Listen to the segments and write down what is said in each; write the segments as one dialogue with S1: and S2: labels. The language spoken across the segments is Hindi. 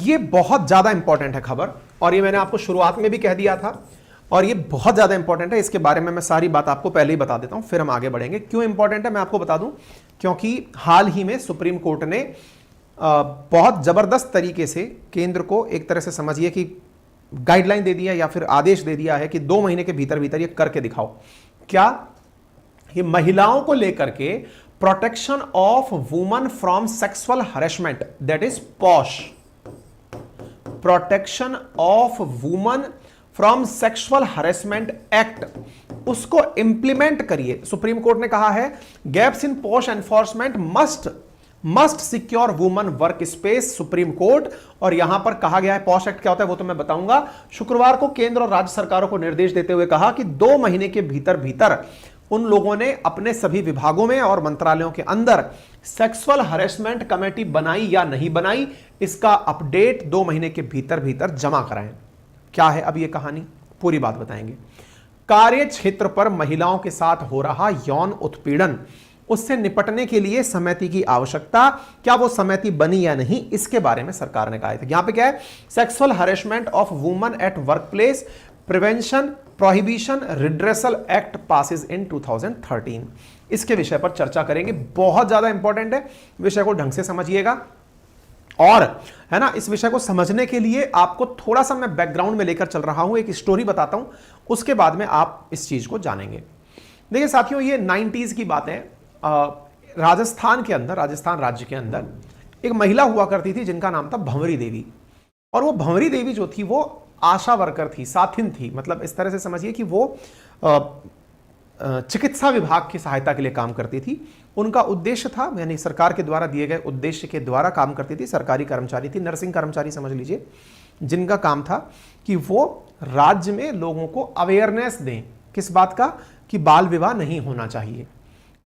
S1: ये बहुत ज्यादा इंपॉर्टेंट है खबर, और ये मैंने आपको शुरुआत में भी कह दिया था, और ये बहुत ज्यादा इंपॉर्टेंट है। इसके बारे में मैं सारी बात आपको पहले ही बता देता हूं, फिर हम आगे बढ़ेंगे। क्यों इंपॉर्टेंट है मैं आपको बता दूं, क्योंकि हाल ही में सुप्रीम कोर्ट ने बहुत जबरदस्त तरीके से केंद्र को एक तरह से समझिए कि गाइडलाइन दे दिया या फिर आदेश दे दिया है कि 2 महीने के भीतर भीतर ये करके दिखाओ। क्या? ये महिलाओं को लेकर के protection of woman from sexual harassment, that is posh, protection of woman from sexual harassment act, उसको इंप्लीमेंट करिए। सुप्रीम कोर्ट ने कहा है gaps in posh enforcement must secure woman work space, supreme court. और यहां पर कहा गया है, पॉश एक्ट क्या होता है वो तो मैं बताऊंगा। शुक्रवार को केंद्र और राज्य सरकारों को निर्देश देते हुए कहा कि 2 महीने के भीतर भीतर उन लोगों ने अपने सभी विभागों में और मंत्रालयों के अंदर सेक्सुअल हरेसमेंट कमेटी बनाई या नहीं बनाई, इसका अपडेट 2 महीने के भीतर भीतर जमा कराएं। क्या है अब ये कहानी, पूरी बात बताएंगे। कार्य क्षेत्र पर महिलाओं के साथ हो रहा यौन उत्पीड़न, उससे निपटने के लिए समिति की आवश्यकता, क्या वो समिति बनी या नहीं, इसके बारे में सरकार ने कहा था। यहां पे क्या है, sexual harassment of woman at workplace prevention prohibition redressal act passes in 2013, इसके विषय पर चर्चा करेंगे। बहुत ज्यादा इंपॉर्टेंट है, विषय को ढंग से समझिएगा। और है ना, इस विषय को समझने के लिए आपको थोड़ा सा मैं बैकग्राउंड में लेकर चल रहा हूं, एक स्टोरी बताता हूं, उसके बाद में आप इस चीज को जानेंगे। देखिए साथियों, ये 90s की बात है। राजस्थान के अंदर, राजस्थान राज्य के अंदर एक महिला हुआ करती थी जिनका नाम था भंवरी देवी। और वो भंवरी देवी जो थी वो आशा वर्कर थी, साथिन थी, मतलब इस तरह से समझिए कि वो चिकित्सा विभाग की सहायता के लिए काम करती थी। उनका उद्देश्य था, यानी सरकार के द्वारा दिए गए उद्देश्य के द्वारा काम करती थी। सरकारी कर्मचारी थी, नर्सिंग कर्मचारी समझ लीजिए, जिनका काम था कि वो राज्य में लोगों को अवेयरनेस दें, किस बात का, कि बाल विवाह नहीं होना चाहिए।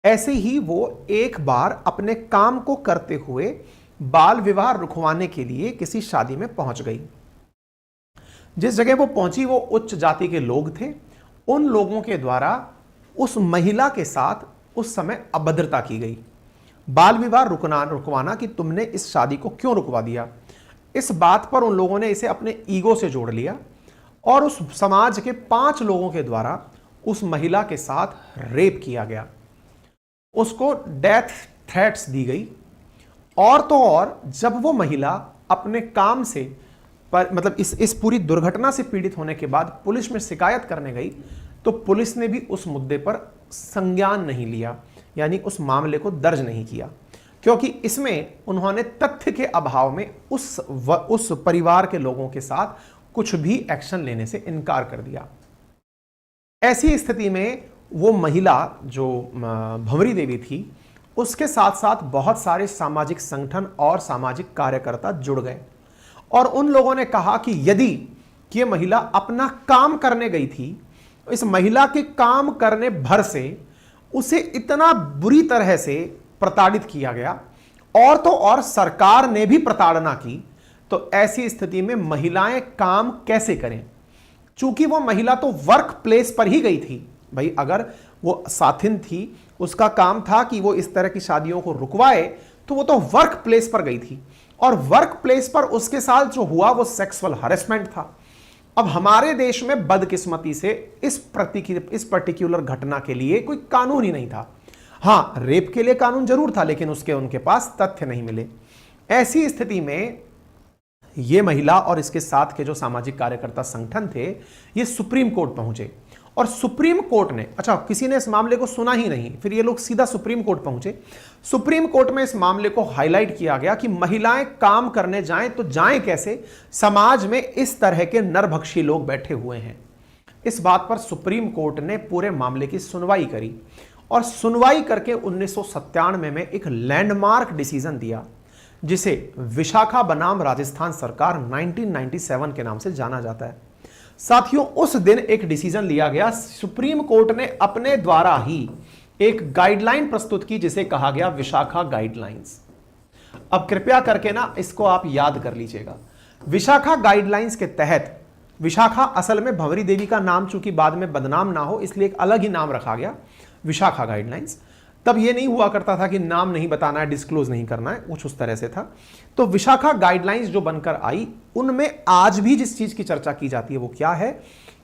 S1: ऐसे ही वो एक बार अपने काम को करते हुए बाल विवाह रुकवाने के लिए किसी शादी में पहुंच गई। जिस जगह वो पहुंची वो उच्च जाति के लोग थे। उन लोगों के द्वारा उस महिला के साथ उस समय अभद्रता की गई। बाल विवाह रुकवाना कि तुमने इस शादी को क्यों रुकवा दिया, इस बात पर उन लोगों ने इसे अपने ईगो से जोड़ लिया और उस समाज के 5 लोगों के द्वारा उस महिला के साथ रेप किया गया। उसको डेथ थ्रेट्स दी गई। और तो और जब वो महिला अपने काम से मतलब इस पूरी दुर्घटना से पीड़ित होने के बाद पुलिस में शिकायत करने गई, तो पुलिस ने भी उस मुद्दे पर संज्ञान नहीं लिया, यानी उस मामले को दर्ज नहीं किया, क्योंकि इसमें उन्होंने तथ्य के अभाव में उस परिवार के लोगों के साथ कुछ भी एक्शन लेने से इनकार कर दिया। ऐसी स्थिति में वो महिला जो भंवरी देवी थी, उसके साथ साथ बहुत सारे सामाजिक संगठन और सामाजिक कार्यकर्ता जुड़ गए और उन लोगों ने कहा कि यदि ये महिला अपना काम करने गई थी, इस महिला के काम करने भर से उसे इतना बुरी तरह से प्रताड़ित किया गया और तो और सरकार ने भी प्रताड़ना की, तो ऐसी स्थिति में महिलाएं काम कैसे करें। चूंकि वो महिला तो वर्क प्लेस पर ही गई थी, भाई अगर वो साथिन थी, उसका काम था कि वो इस तरह की शादियों को रुकवाए, तो वो तो वर्क प्लेस पर गई थी और वर्क प्लेस पर उसके साथ जो हुआ वो सेक्सुअल हरेसमेंट था। अब हमारे देश में बदकिस्मती से इस पर्टिकुलर घटना के लिए कोई कानून ही नहीं था। हां, रेप के लिए कानून जरूर था, लेकिन उनके पास तथ्य नहीं मिले। ऐसी स्थिति में ये महिला और इसके साथ के जो सामाजिक कार्यकर्ता संगठन थे, ये सुप्रीम कोर्ट पहुंचे और सुप्रीम कोर्ट ने, अच्छा किसी ने इस मामले को सुना ही नहीं, फिर ये लोग सीधा सुप्रीम कोर्ट पहुंचे। सुप्रीम कोर्ट में इस मामले को हाईलाइट किया गया कि महिलाएं काम करने जाएं तो जाएं कैसे, समाज में इस तरह के नरभक्षी लोग बैठे हुए हैं। इस बात पर सुप्रीम कोर्ट ने पूरे मामले की सुनवाई करी और सुनवाई करके 1997 में एक लैंडमार्क डिसीजन दिया, जिसे विशाखा बनाम राजस्थान सरकार 1997 के नाम से जाना जाता है। साथियों, उस दिन एक डिसीजन लिया गया, सुप्रीम कोर्ट ने अपने द्वारा ही एक गाइडलाइन प्रस्तुत की जिसे कहा गया विशाखा गाइडलाइंस। अब कृपया करके ना इसको आप याद कर लीजिएगा। विशाखा गाइडलाइंस के तहत, विशाखा असल में भंवरी देवी का नाम चूंकि बाद में बदनाम ना हो इसलिए एक अलग ही नाम रखा गया, विशाखा गाइडलाइंस। तब ये नहीं हुआ करता था कि नाम नहीं बताना है, डिस्क्लोज नहीं करना है, कुछ उस तरह से था। तो विशाखा गाइडलाइंस जो बनकर आई, उनमें आज भी जिस चीज की चर्चा की जाती है वो क्या है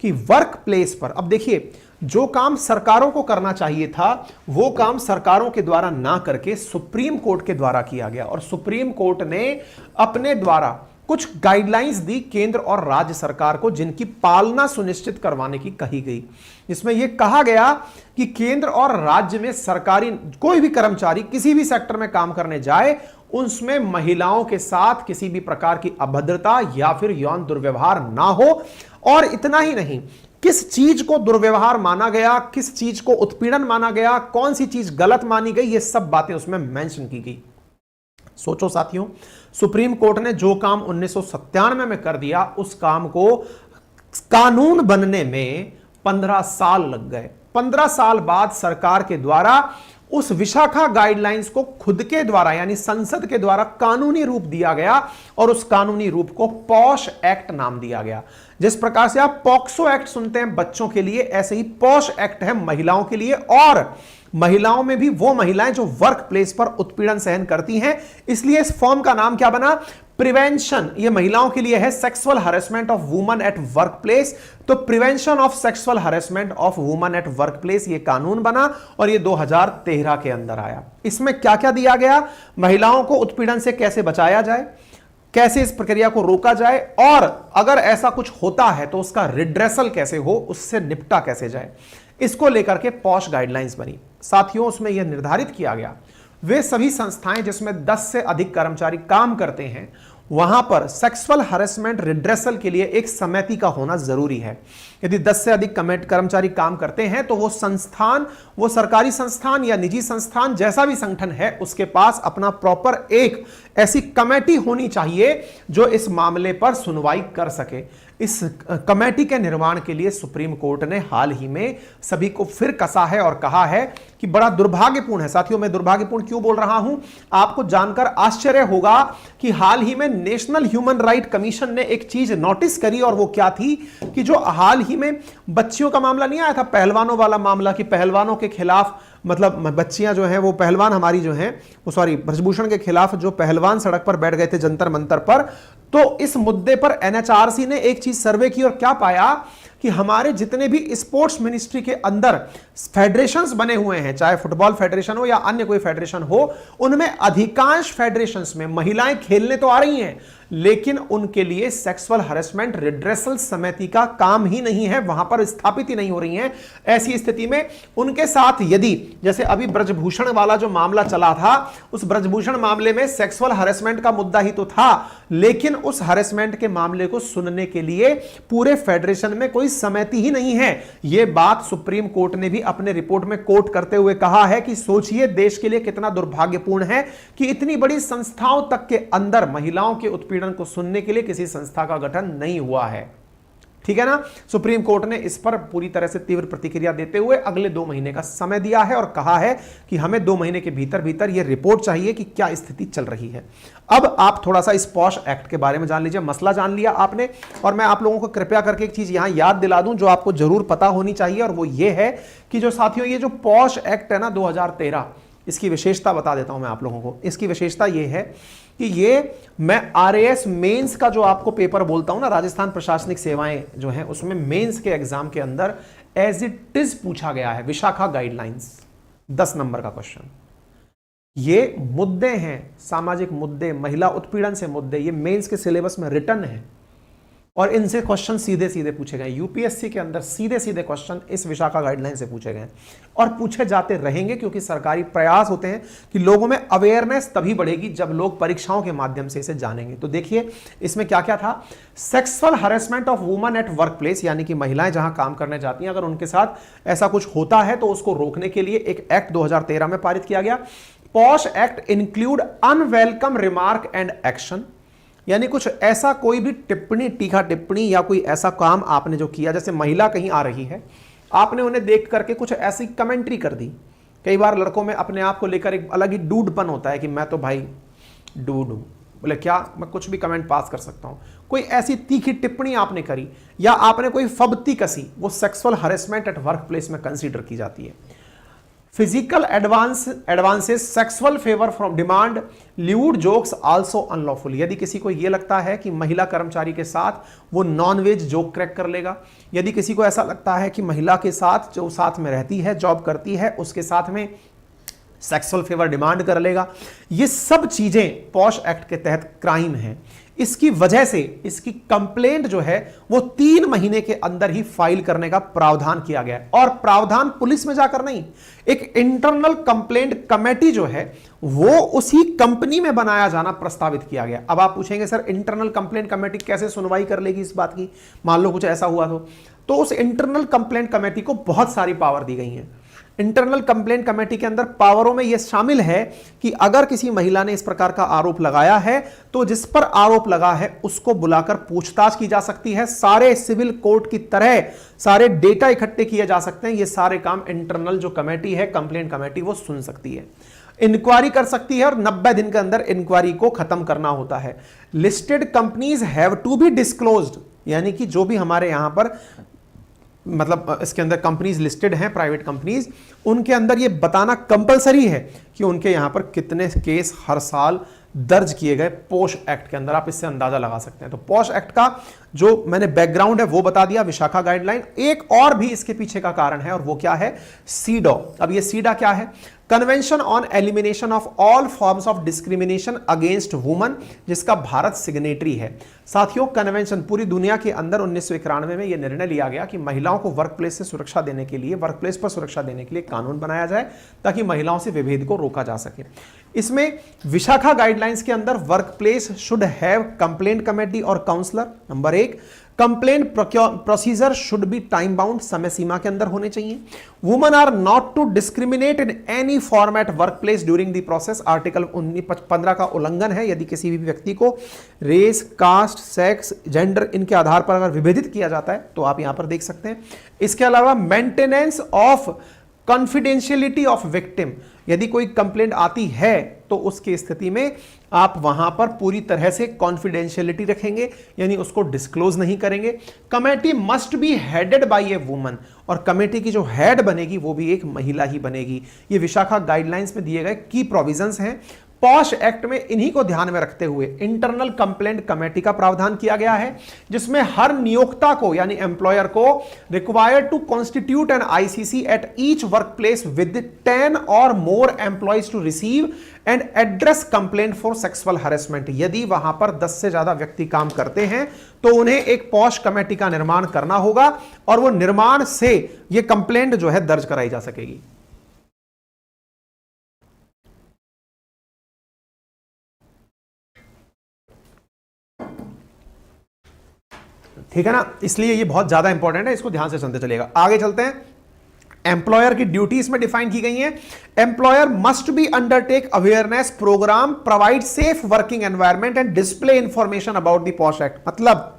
S1: कि वर्क प्लेस पर, अब देखिए, जो काम सरकारों को करना चाहिए था वो काम सरकारों के द्वारा ना करके सुप्रीम कोर्ट के द्वारा किया गया, और सुप्रीम कोर्ट ने अपने द्वारा कुछ गाइडलाइंस दी केंद्र और राज्य सरकार को, जिनकी पालना सुनिश्चित करवाने की कही गई। इसमें यह कहा गया कि केंद्र और राज्य में सरकारी कोई भी कर्मचारी किसी भी सेक्टर में काम करने जाए, उसमें महिलाओं के साथ किसी भी प्रकार की अभद्रता या फिर यौन दुर्व्यवहार ना हो। और इतना ही नहीं, किस चीज को दुर्व्यवहार माना गया, किस चीज को उत्पीड़न माना गया, कौन सी चीज गलत मानी गई, ये सब बातें उसमें मेंशन की गई। सोचो साथियों, सुप्रीम कोर्ट ने जो काम 1997 में कर दिया, उस काम को कानून बनने में 15 साल लग गए। 15 साल बाद सरकार के द्वारा उस विशाखा गाइडलाइंस को खुद के द्वारा यानी संसद के द्वारा कानूनी रूप दिया गया, और उस कानूनी रूप को पॉश एक्ट नाम दिया गया। जिस प्रकार से आप पॉक्सो एक्ट सुनते हैं बच्चों के लिए, ऐसे ही पॉश एक्ट है महिलाओं के लिए, और महिलाओं में भी वो महिलाएं जो वर्क प्लेस पर उत्पीड़न सहन करती हैं। इसलिए इस फॉर्म का नाम क्या बना? प्रिवेंशन। ये महिलाओं के लिए है, sexual harassment of woman at workplace. तो prevention of sexual harassment of woman at workplace ये कानून बना, और ये 2013 के अंदर आया। इसमें क्या क्या दिया गया? महिलाओं को उत्पीड़न से कैसे बचाया जाए, कैसे इस प्रक्रिया को रोका जाए, और अगर ऐसा कुछ होता है तो उसका रिड्रेसल कैसे हो, उससे निपटा कैसे जाए, इसको लेकर के पॉश गाइडलाइंस बनी। साथियों, उसमें यह निर्धारित किया गया वे सभी संस्थाएं जिसमें 10 से अधिक कर्मचारी काम करते हैं, वहां पर सेक्सुअल हरेसमेंट रिड्रेसल के लिए एक समिति का होना जरूरी है। यदि 10 से अधिक कर्मचारी काम करते हैं तो वो संस्थान, वो सरकारी संस्थान या निजी संस्थान, जैसा भी संगठन है, उसके पास अपना प्रॉपर एक ऐसी कमेटी होनी चाहिए जो इस मामले पर सुनवाई कर सके। इस कमेटी के निर्माण के लिए सुप्रीम कोर्ट ने हाल ही में सभी को फिर कसा है और कहा है कि बड़ा दुर्भाग्यपूर्ण है। साथियों, मैं दुर्भाग्यपूर्ण क्यों बोल रहा हूं, आपको जानकर आश्चर्य होगा कि हाल ही में नेशनल ह्यूमन राइट कमीशन ने एक चीज नोटिस करी, और वो क्या थी कि जो हाल ही में बच्चियों का मामला नहीं आया था, पहलवानों वाला मामला, कि पहलवानों के खिलाफ, मतलब बच्चियां जो हैं वो पहलवान हमारी जो हैं वो ब्रजभूषण के खिलाफ जो पहलवान सड़क पर बैठ गए थे जंतर मंतर पर, तो इस मुद्दे पर एनएचआरसी ने एक चीज सर्वे की और क्या पाया कि हमारे जितने भी स्पोर्ट्स मिनिस्ट्री के अंदर फेडरेशंस बने हुए हैं, चाहे फुटबॉल फेडरेशन हो या अन्य कोई फेडरेशन हो, उनमें अधिकांश फेडरेशंस में महिलाएं खेलने तो आ रही हैं, लेकिन उनके लिए सेक्सुअल हरेसमेंट रिड्रेसल समिति का काम ही नहीं है, वहां पर स्थापित ही नहीं हो रही हैं। ऐसी स्थिति में उनके साथ यदि, जैसे अभी ब्रजभूषण वाला जो मामला चला था, उस ब्रजभूषण मामले में सेक्सुअल हरेसमेंट का मुद्दा ही तो था, लेकिन उस हरेसमेंट के मामले को सुनने के लिए पूरे फेडरेशन में कोई समिति ही नहीं है। यह बात सुप्रीम कोर्ट ने भी अपने रिपोर्ट में कोट करते हुए कहा है कि सोचिए देश के लिए कितना दुर्भाग्यपूर्ण है कि इतनी बड़ी संस्थाओं तक के अंदर महिलाओं के उत्पीड़न को सुनने के लिए किसी संस्था का गठन नहीं हुआ है। ठीक है ना? सुप्रीम कोर्ट ने इस पर पूरी तरह से तीव्र प्रतिक्रिया देते हुए अगले 2 महीने का समय दिया है और कहा है कि हमें 2 महीने के भीतर भीतर यह रिपोर्ट चाहिए कि क्या स्थिति चल रही है। अब आप थोड़ा सा इस पॉश एक्ट के बारे में जान लीजिए। मसला जान लिया आपने, और मैं आप लोगों को कृपया करके एक चीज यहां याद दिला दूं जो आपको जरूर पता होनी चाहिए, और वो ये है कि जो साथियों ये जो पॉश एक्ट है ना 2013, इसकी विशेषता बता देता हूं मैं आप लोगों को। इसकी विशेषता ये है कि ये मैं आरएएस मेंस का जो आपको पेपर बोलता हूं ना, राजस्थान प्रशासनिक सेवाएं जो हैं, उसमें मेंस के एग्जाम के अंदर एज इट इज पूछा गया है विशाखा गाइडलाइंस, 10 नंबर का क्वेश्चन। ये मुद्दे हैं, सामाजिक मुद्दे, महिला उत्पीड़न से मुद्दे, ये मेंस के सिलेबस में रिटर्न है, और इनसे क्वेश्चन सीधे सीधे पूछे गए। यूपीएससी के अंदर सीधे सीधे क्वेश्चन इस विशाखा गाइडलाइन से पूछे गए और पूछे जाते रहेंगे, क्योंकि सरकारी प्रयास होते हैं कि लोगों में अवेयरनेस तभी बढ़ेगी जब लोग परीक्षाओं के माध्यम से इसे जानेंगे। तो देखिए इसमें क्या क्या था। Sexual harassment of woman at work place, यानी कि महिलाएं जहां काम करने जाती हैं, अगर उनके साथ ऐसा कुछ होता है तो उसको रोकने के लिए एक एक्ट 2013 में पारित किया गया। Posh act include unwelcome remark and action, यानी कुछ ऐसा कोई भी टिप्पणी, टीका टिप्पणी या कोई ऐसा काम आपने जो किया, जैसे महिला कहीं आ रही है, आपने उन्हें देख करके कुछ ऐसी कमेंट्री कर दी। कई बार लड़कों में अपने आप को लेकर एक अलग ही डूडपन होता है कि मैं तो भाई डूड हूं, बोले क्या मैं कुछ भी कमेंट पास कर सकता हूं। कोई ऐसी तीखी टिप्पणी आपने करी या आपने कोई फब्ती कसी, वो sexual harassment at work place में कंसीडर की जाती है। Physical advances, sexual favour from demand, lewd jokes also unlawful. यदि किसी को यह लगता है कि महिला कर्मचारी के साथ वो नॉनवेज जोक क्रैक कर लेगा, यदि किसी को ऐसा लगता है कि महिला के साथ जो साथ में रहती है, जॉब करती है, उसके साथ में सेक्सुअल फेवर डिमांड कर लेगा, ये सब चीजें पॉश एक्ट के तहत क्राइम है। इसकी वजह से इसकी कंप्लेंट जो है वो 3 महीने के अंदर ही फाइल करने का प्रावधान किया गया है। और प्रावधान पुलिस में जाकर नहीं, एक इंटरनल कंप्लेंट कमेटी जो है वो उसी कंपनी में बनाया जाना प्रस्तावित किया गया। अब आप पूछेंगे सर इंटरनल कंप्लेंट कमेटी कैसे सुनवाई कर लेगी इस बात की, मान लो कुछ ऐसा हुआ तो उस इंटरनल कंप्लेंट कमेटी को बहुत सारी पावर दी गई है। इंटरनल कंप्लेंट कमेटी के अंदर पावरों में यह शामिल है कि अगर किसी महिला ने इस प्रकार का आरोप लगाया है तो जिस पर आरोप लगा है उसको बुलाकर पूछताछ की जा सकती है। सारे सिविल कोर्ट की तरह सारे डेटा इकट्ठे किए जा सकते हैं। ये सारे काम इंटरनल जो कमेटी है, कंप्लेंट कमेटी, वो सुन सकती है, इंक्वायरी कर सकती है और 90 दिन के अंदर इंक्वायरी को खत्म करना होता है। Listed companies have to be disclosed, यानी कि जो भी हमारे यहां पर मतलब इसके अंदर कंपनीज लिस्टेड हैं, प्राइवेट कंपनीज, उनके अंदर ये बताना कंपलसरी है कि उनके यहां पर कितने केस हर साल दर्ज किए गए पॉश एक्ट के अंदर। आप इससे अंदाजा लगा सकते हैं। तो पॉश एक्ट का जो मैंने बैकग्राउंड है वो बता दिया, विशाखा गाइडलाइन। एक और भी इसके पीछे का कारण है और वो क्या है, सीडॉ। अब ये सीडा क्या है, convention on elimination of all forms of discrimination against woman, जिसका भारत सिग्नेटरी है। साथियों, कन्वेंशन पूरी दुनिया के अंदर 1991 में यह निर्णय लिया गया कि महिलाओं को वर्कप्लेस से सुरक्षा देने के लिए, वर्कप्लेस पर सुरक्षा देने के लिए कानून बनाया जाए ताकि महिलाओं से विभेद को रोका जा सके। इसमें विशाखा गाइडलाइंस के अंदर workplace should have complaint committee और counsellor. Number 1, complaint procedure should be time bound, समय सीमा के अंदर होने चाहिए। Women are not to discriminate in any format workplace during the process. Article 15 का उल्लंघन है यदि किसी भी व्यक्ति को रेस, कास्ट, सेक्स, जेंडर इनके आधार पर अगर विभेदित किया जाता है तो आप यहां पर देख सकते हैं। इसके अलावा maintenance of confidentiality of victim, यदि कोई कंप्लेंट आती है तो उसकी स्थिति में आप वहां पर पूरी तरह से कॉन्फिडेंशियलिटी रखेंगे, यानी उसको डिस्क्लोज नहीं करेंगे। Committee must be headed by a woman, और कमेटी की जो हेड बनेगी वो भी एक महिला ही बनेगी। ये विशाखा गाइडलाइंस में दिए गए की प्रोविजंस हैं। पॉश एक्ट में इन्हीं को ध्यान में रखते हुए इंटरनल कंप्लेंट कमेटी का प्रावधान किया गया है, जिसमें हर नियोक्ता को यानी एम्प्लॉयर को required to constitute an ICC at each workplace with 10 और more employees to receive and address complaint for sexual harassment. यदि वहां पर 10 से ज्यादा व्यक्ति काम करते हैं तो उन्हें एक पॉश कमेटी का निर्माण करना होगा और वो निर्माण से यह कंप्लेंट जो है दर्ज कराई जा सकेगी। ठीक है ना, इसलिए ये बहुत ज्यादा इंपॉर्टेंट है, इसको ध्यान से सुनते चलेगा। आगे चलते हैं। एम्प्लॉयर की ड्यूटीज में डिफाइन की गई है। Employer must be undertake awareness program, provide safe working environment and display information about the POSH act. मतलब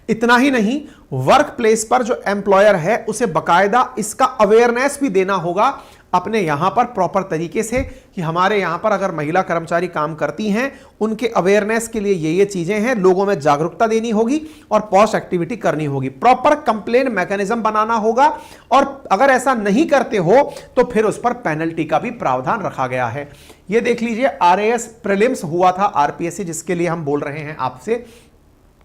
S1: इतना ही नहीं, वर्क प्लेस पर जो एम्प्लॉयर है उसे बकायदा इसका अवेयरनेस भी देना होगा अपने यहां पर प्रॉपर तरीके से कि हमारे यहां पर अगर महिला कर्मचारी काम करती हैं उनके अवेयरनेस के लिए ये चीजें हैं, लोगों में जागरूकता देनी होगी और पॉश एक्टिविटी करनी होगी। प्रॉपर कंप्लेंट मैकेनिज्म बनाना होगा और अगर ऐसा नहीं करते हो तो फिर उस पर पेनल्टी का भी प्रावधान रखा गया है। ये देख लीजिए, आरएएस प्रीलिम्स हुआ था आरपीएससी, जिसके लिए हम बोल रहे हैं आपसे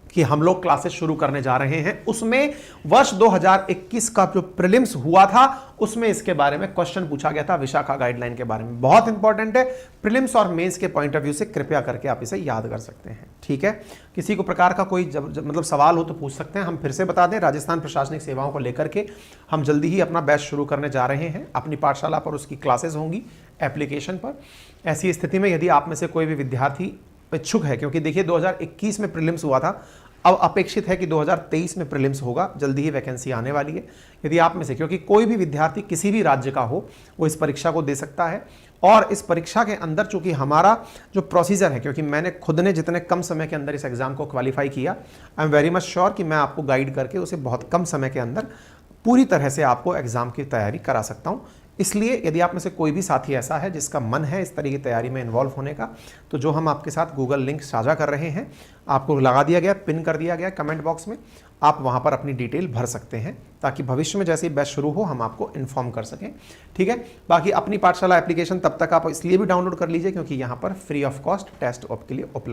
S1: कि हम लोग क्लासेस शुरू करने जा रहे हैं। उसमें वर्ष 2021 का जो प्रीलिम्स हुआ था उसमें इसके बारे में क्वेश्चन पूछा गया था, विशाखा गाइडलाइन के बारे में। बहुत इंपॉर्टेंट है, प्रीलिम्स और मेंस के पॉइंट ऑफ व्यू से कृपया करके आप इसे याद कर सकते हैं। ठीक है, किसी को प्रकार का कोई मतलब सवाल हो तो पूछ सकते हैं। हम फिर से बता दें, राजस्थान प्रशासनिक सेवाओं को लेकर के हम जल्दी ही अपना बैच शुरू करने जा रहे हैं। अपनी पाठशाला पर उसकी क्लासेस होंगी एप्लीकेशन पर। ऐसी स्थिति में यदि आप में से कोई भी विद्यार्थी इच्छुक है, क्योंकि देखिए 2021 में प्रीलिम्स हुआ था, अब अपेक्षित है कि 2023 में प्रीलिम्स होगा, जल्दी ही वैकेंसी आने वाली है। यदि आप में से क्योंकि कोई भी विद्यार्थी किसी भी राज्य का हो वो इस परीक्षा को दे सकता है, और इस परीक्षा के अंदर चूंकि हमारा जो प्रोसीजर है, क्योंकि मैंने खुद ने जितने कम समय के अंदर इस एग्जाम को क्वालिफाई किया, I am very much sure कि मैं आपको गाइड करके उसे बहुत कम समय के अंदर पूरी तरह से आपको एग्जाम की तैयारी करा सकता हूं। इसलिए यदि आप में से कोई भी साथी ऐसा है जिसका मन है इस तरह की तैयारी में इन्वॉल्व होने का, तो जो हम आपके साथ गूगल लिंक साझा कर रहे हैं, आपको लगा दिया गया, पिन कर दिया गया कमेंट बॉक्स में, आप वहां पर अपनी डिटेल भर सकते हैं ताकि भविष्य में जैसे ही बैच शुरू हो हम आपको इन्फॉर्म कर सकें। ठीक है, बाकी अपनी पाठशाला एप्लीकेशन तब तक आप इसलिए भी डाउनलोड कर लीजिए क्योंकि यहाँ पर फ्री ऑफ कॉस्ट टेस्ट के लिए उपलब्ध